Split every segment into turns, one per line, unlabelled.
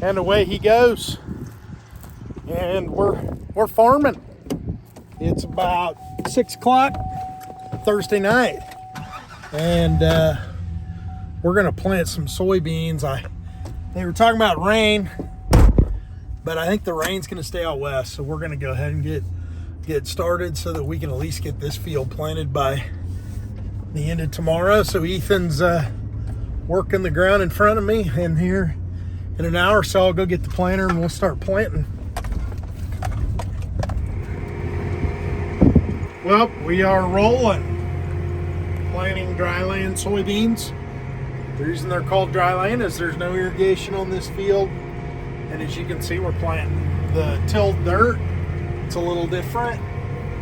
and away he goes. And we're farming. It's about 6 o'clock Thursday night, and we're gonna plant some soybeans. They were talking about rain, but I think the rain's gonna stay out west, so we're gonna go ahead and get started so that we can at least get this field planted by the end of tomorrow. So Ethan's working the ground in front of me, and here in an hour or so I'll go get the planter and we'll start planting. Well, we are rolling, planting dryland soybeans. The reason they're called dryland is there's no irrigation on this field, and as you can see, we're planting the tilled dirt. It's a little different,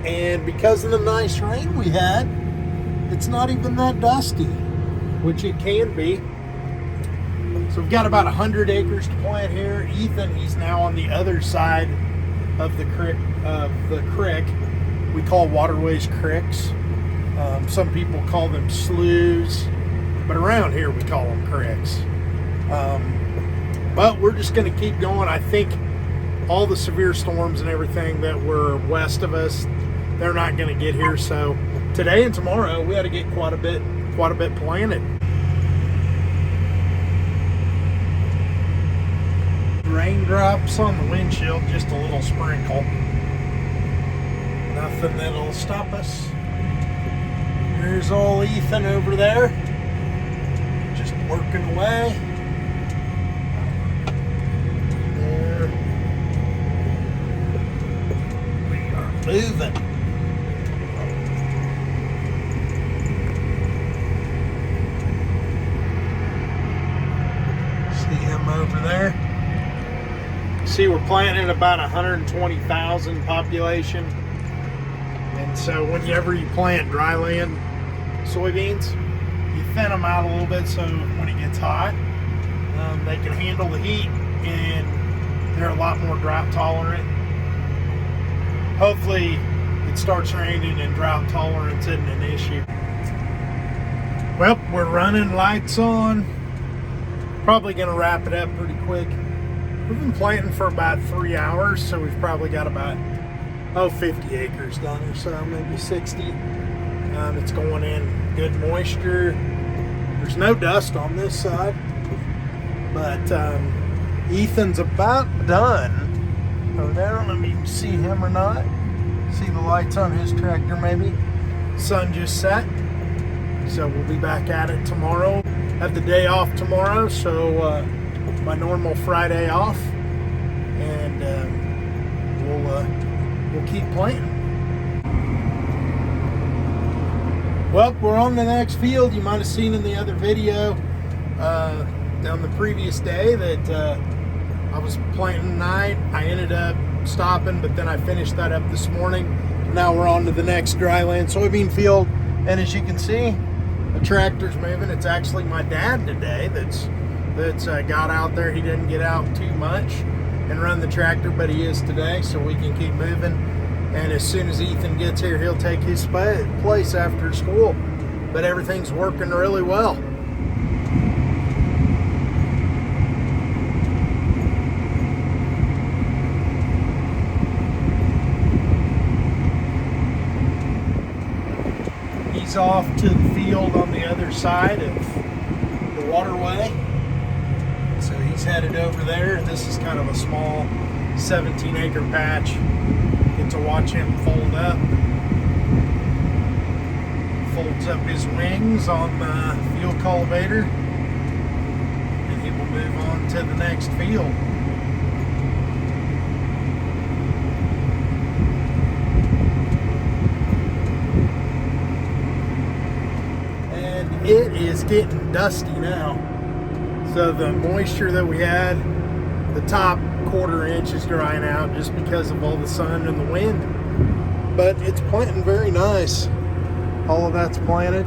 and because of the nice rain we had, it's not even that dusty, which it can be. So we've got about 100 acres to plant here. Ethan, he's now on the other side of the creek. We call waterways creeks. Some people call them sloughs, but around here we call them creeks. But we're just going to keep going. I think all the severe storms and everything that were west of us, they're not going to get here. So today and tomorrow we had to get quite a bit planted. Raindrops on the windshield, just a little sprinkle. Nothing that'll stop us. Here's old Ethan over there, just working away. There. We are moving. See him over there? See, we're planting about 120,000 population. And so whenever you plant dryland soybeans, you thin them out a little bit so when it gets hot, they can handle the heat, and they're a lot more drought tolerant. Hopefully it starts raining and drought tolerance isn't an issue. Well, we're running, lights on. Probably gonna wrap it up pretty quick. We've been planting for about 3 hours, so we've probably got about 50 acres done or so, maybe 60. It's going in good moisture. There's no dust on this side, but Ethan's about done over there. I don't know if you can see him or not. See the lights on his tractor maybe. Sun just set, so we'll be back at it tomorrow. Have the day off tomorrow, so my normal Friday off, and we'll keep planting. Well, we're on the next field. You might have seen in the other video on the previous day that I was planting tonight. I ended up stopping, but then I finished that up this morning. Now we're on to the next dryland soybean field, and as you can see, the tractor's moving. It's actually my dad today that's got out there. He didn't get out too much and run the tractor, but he is today, so we can keep moving. And as soon as Ethan gets here, he'll take his place after school. But everything's working really well. He's off to the field on the other side of the waterway. So he's headed over there. This is kind of a small 17-acre patch. Get to watch him fold up. Folds up his wings on the field cultivator, and he will move on to the next field. And it is getting dusty now. So the moisture that we had, the top quarter inch is drying out just because of all the sun and the wind. But it's planting very nice. All of that's planted.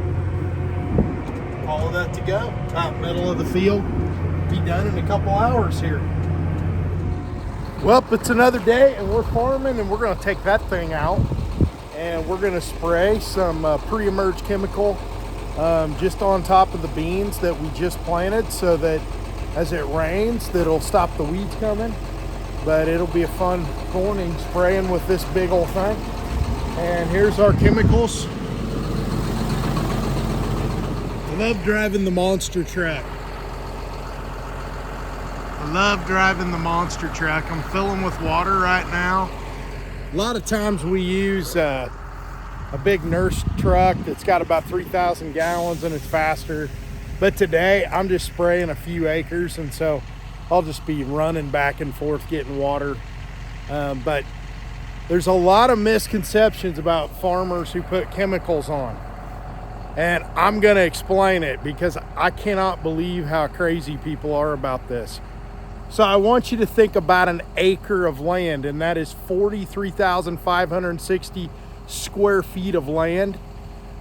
All of that to go. Top middle of the field. Be done in a couple hours here. Well, it's another day and we're farming, and we're going to take that thing out and we're going to spray some pre-emerge chemical just on top of the beans that we just planted, so that as it rains that'll stop the weeds coming. But it'll be a fun morning spraying with this big old thing. And here's our chemicals. I love driving the monster truck. I love driving the monster truck. I'm filling with water right now. A lot of times we use a big nurse truck that's got about 3,000 gallons and it's faster. But today I'm just spraying a few acres, and so I'll just be running back and forth getting water. But there's a lot of misconceptions about farmers who put chemicals on. And I'm gonna explain it because I cannot believe how crazy people are about this. So I want you to think about an acre of land, and that is 43,560 square feet of land.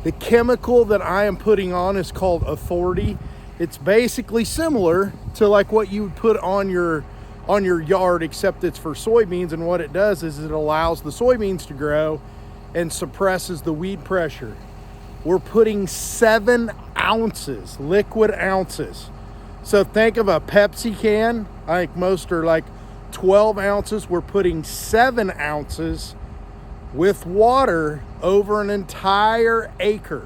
The chemical that I am putting on is called Authority. It's basically similar to like what you would put on your yard, except it's for soybeans, and what it does is it allows the soybeans to grow and suppresses the weed pressure. We're putting 7 ounces, liquid ounces. So think of a Pepsi can. I think most are like 12 ounces. We're putting 7 ounces with water over an entire acre.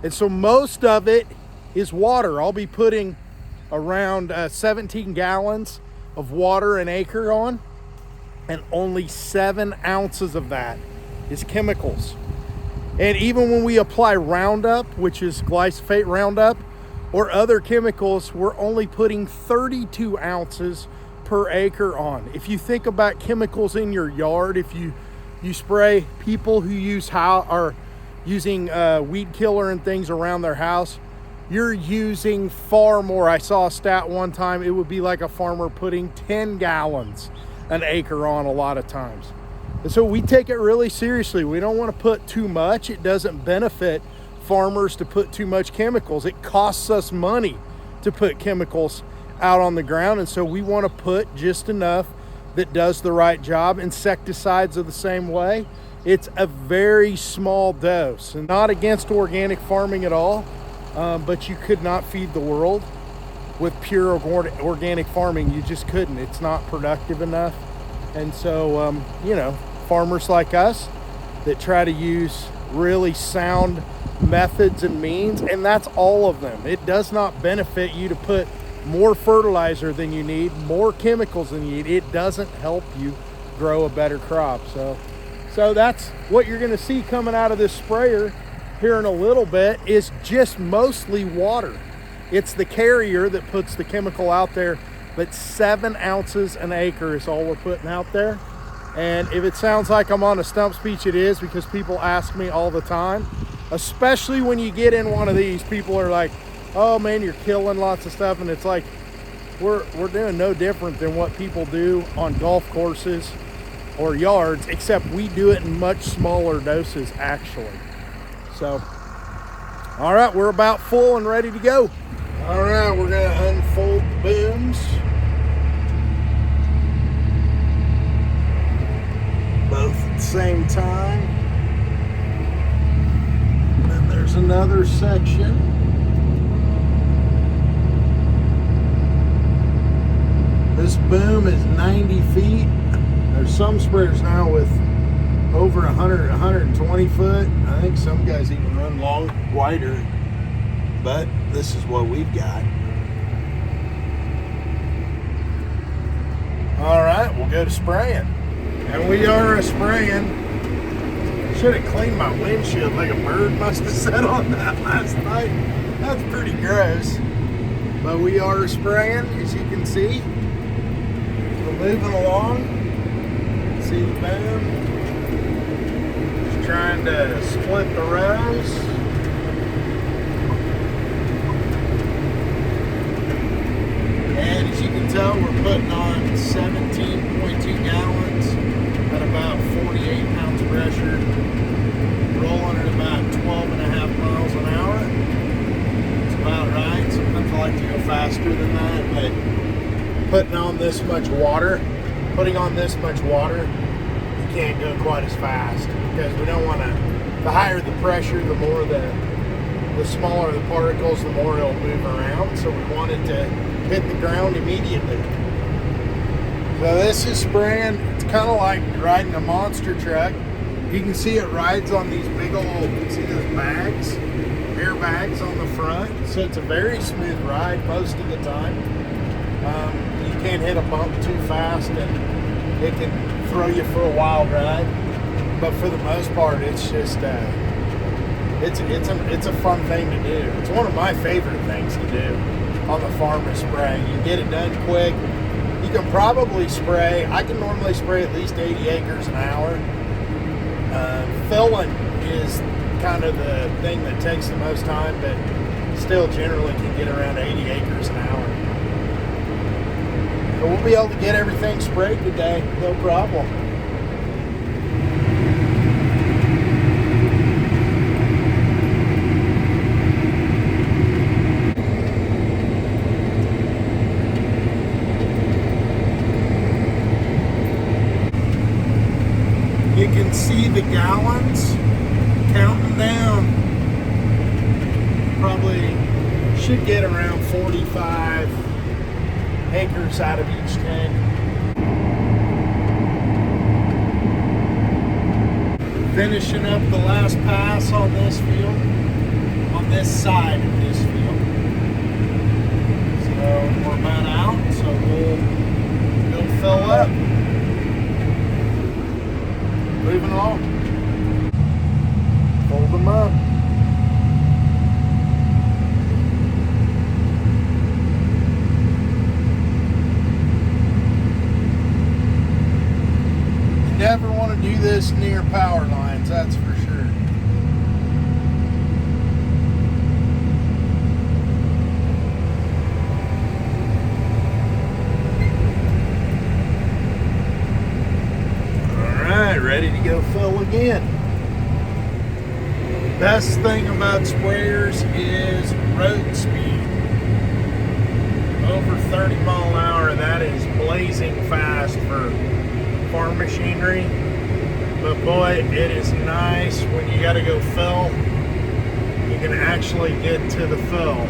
And so most of it is water. I'll be putting around 17 gallons of water an acre on, and only 7 ounces of that is chemicals. And even when we apply Roundup, which is glyphosate Roundup, or other chemicals, we're only putting 32 ounces per acre on. If you think about chemicals in your yard, if you spray, people who are using weed killer and things around their house, you're using far more. I saw a stat one time, it would be like a farmer putting 10 gallons an acre on a lot of times. And so we take it really seriously. We don't want to put too much. It doesn't benefit farmers to put too much chemicals. It costs us money to put chemicals out on the ground, and so we want to put just enough that does the right job. Insecticides are the same way. It's a very small dose, and not against organic farming at all, but you could not feed the world with pure organic farming. You just couldn't. It's not productive enough. And so farmers like us that try to use really sound methods and means, and that's all of them. It does not benefit you to put more fertilizer than you need, more chemicals than you need. It doesn't help you grow a better crop. So that's what you're going to see coming out of this sprayer here in a little bit, is just mostly water. It's the carrier that puts the chemical out there, but 7 ounces an acre is all we're putting out there. And if it sounds like I'm on a stump speech, it is, because people ask me all the time, especially when you get in one of these. People are like, oh man, you're killing lots of stuff. And it's like, we're doing no different than what people do on golf courses or yards, except we do it in much smaller doses actually. So, all right, we're about full and ready to go. All right, we're gonna unfold the booms. Both at the same time. And then there's another section. This boom is 90 feet. There's some sprayers now with over 100, 120 foot. I think some guys even run wider, but this is what we've got. All right, we'll go to spraying. And we are spraying. Should have cleaned my windshield, like a bird must have sat on that last night. That's pretty gross. But we are spraying, as you can see. We're moving along. See the boom. Just trying to split the rows. And as you can tell, we're putting on 17.2 gallons at about 48 pounds pressure, rolling at about 12.5 miles an hour. It's about right. Sometimes I like to go faster than that, but putting on this much water, you can't go quite as fast, because we don't want to, the higher the pressure, the more the smaller the particles, the more it'll move around. So we want it to hit the ground immediately. So this is spraying. It's kind of like riding a monster truck. You can see it rides on these big old, see those bags, air bags on the front. So it's a very smooth ride most of the time. You can't hit a bump too fast and it can throw you for a wild ride. But for the most part, it's just, it's a fun thing to do. It's one of my favorite things to do on the farm is spraying. You get it done quick. You can probably spray, I can normally spray at least 80 acres an hour. Filling is kind of the thing that takes the most time, but still generally can get around 80 acres an hour. So we'll be able to get everything sprayed today, no problem. You can see the gallons counting down. Probably should get around 45 acres out of each tank. Finishing up the last pass on this field, on this side of this field. So we're about out, so we'll fill up. Moving on. Fold them up. You never want to do this near power lines, that's for sure. Ready to go fill again. Best thing about sprayers is road speed. Over 30 mile an hour, that is blazing fast for farm machinery. But boy, it is nice when you gotta go fill. You can actually get to the fill.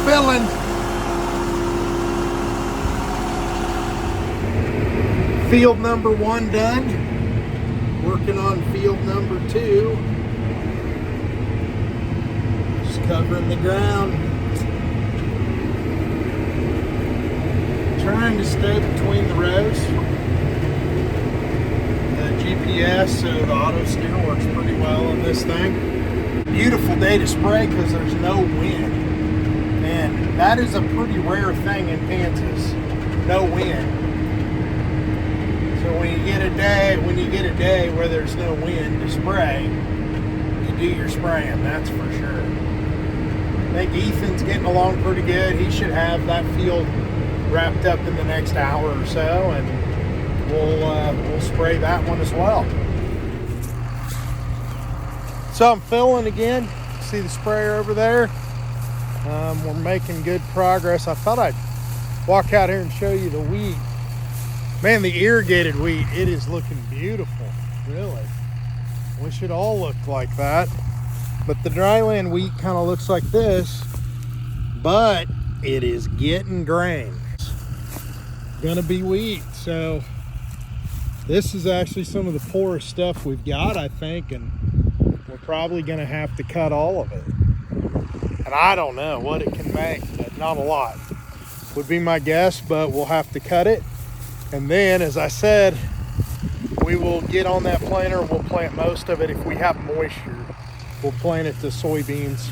Filling. Field number 1 done. Working on field number 2. Just covering the ground. Trying to stay between the rows. The GPS, so the auto steer works pretty well on this thing. Beautiful day to spray because there's no wind. And that is a pretty rare thing in Kansas, no wind. So when you get a day where there's no wind to spray, you do your spraying, that's for sure. I think Ethan's getting along pretty good. He should have that field wrapped up in the next hour or so, and we'll spray that one as well. So I'm filling again. See the sprayer over there? We're making good progress. I thought I'd walk out here and show you the wheat. Man, the irrigated wheat, it is looking beautiful, really. Wish it all looked like that. But the dryland wheat kind of looks like this, but it is getting grain. It's gonna be wheat. So this is actually some of the poorest stuff we've got, I think, and we're probably gonna have to cut all of it. And I don't know what it can make, but not a lot would be my guess, but we'll have to cut it. And then, as I said, we will get on that planter. We'll plant most of it. If we have moisture, we'll plant it to soybeans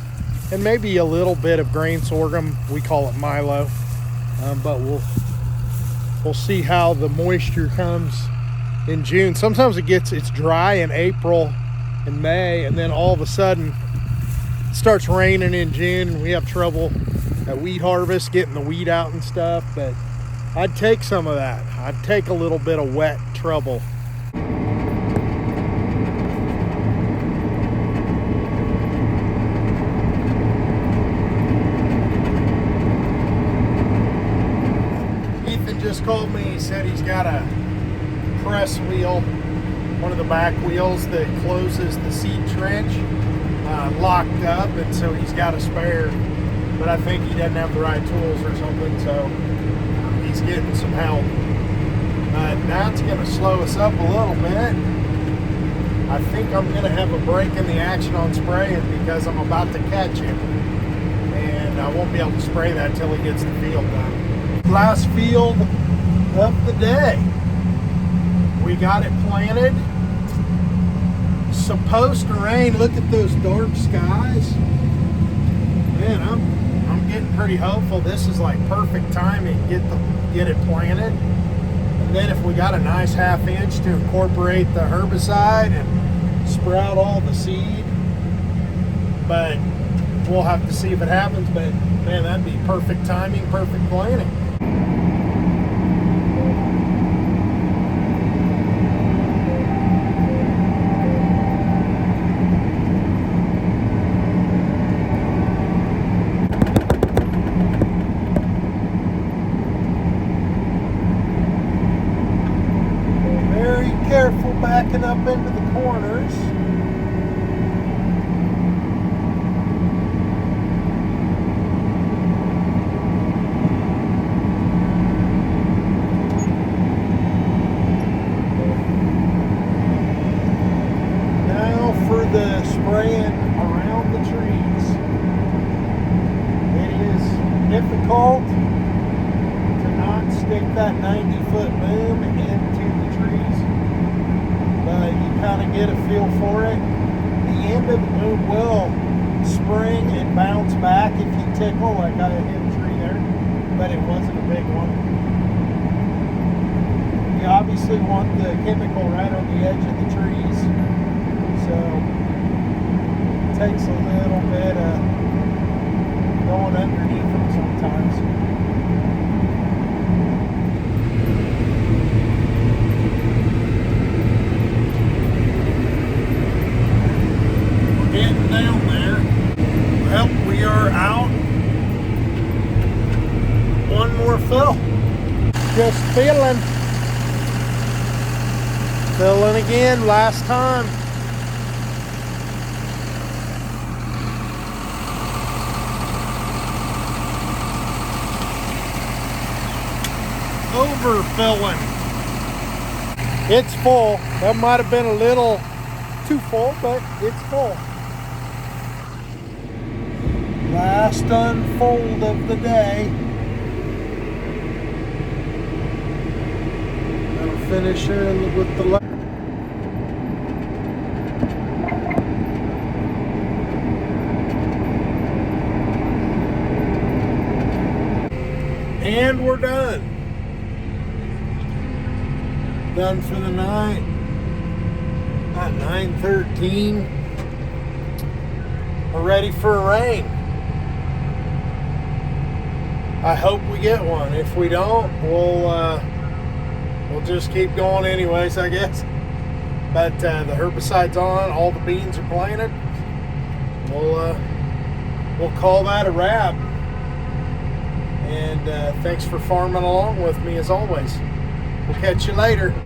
and maybe a little bit of grain sorghum. We call it Milo, but we'll see how the moisture comes in June. Sometimes it's dry in April and May, and then all of a sudden it starts raining in June, and we have trouble at wheat harvest getting the wheat out and stuff. But I'd take some of that. I'd take a little bit of wet trouble. called me. He said he's got a press wheel, one of the back wheels that closes the seed trench, locked up, and so he's got a spare. But I think he doesn't have the right tools or something, so he's getting some help. That's going to slow us up a little bit. I think I'm going to have a break in the action on spraying because I'm about to catch him. And I won't be able to spray that until he gets the field done. Last field of the day. We got it planted. Supposed to rain. Look at those dark skies. Man, I'm getting pretty hopeful. This is like perfect timing. Get it planted. And then if we got a nice ½ inch to incorporate the herbicide and sprout all the seed. But we'll have to see if it happens. But man, that'd be perfect timing, perfect planting. Careful backing up into the corners. Now for the spraying around the trees. It is difficult to not stick that 90-foot boom into the trees. But you kind of get a feel for it. The end of the boom will spring and bounce back if you tickle. Like I hit a tree there, but it wasn't a big one. You obviously want the chemical right on the edge of the trees, so it takes a little bit of going underneath them sometimes. Getting down there. Well, we are out. One more fill. Just filling. Filling again, last time. Overfilling. It's full. That might have been a little too full, but it's full. Last unfold of the day. That'll finish her with the last. And we're done. Done for the night. About 9:13. We're ready for a rain. I hope we get one. If we don't, we'll just keep going anyways, I guess. But the herbicide's on. All the beans are planted. We'll call that a wrap. And thanks for farming along with me as always. We'll catch you later.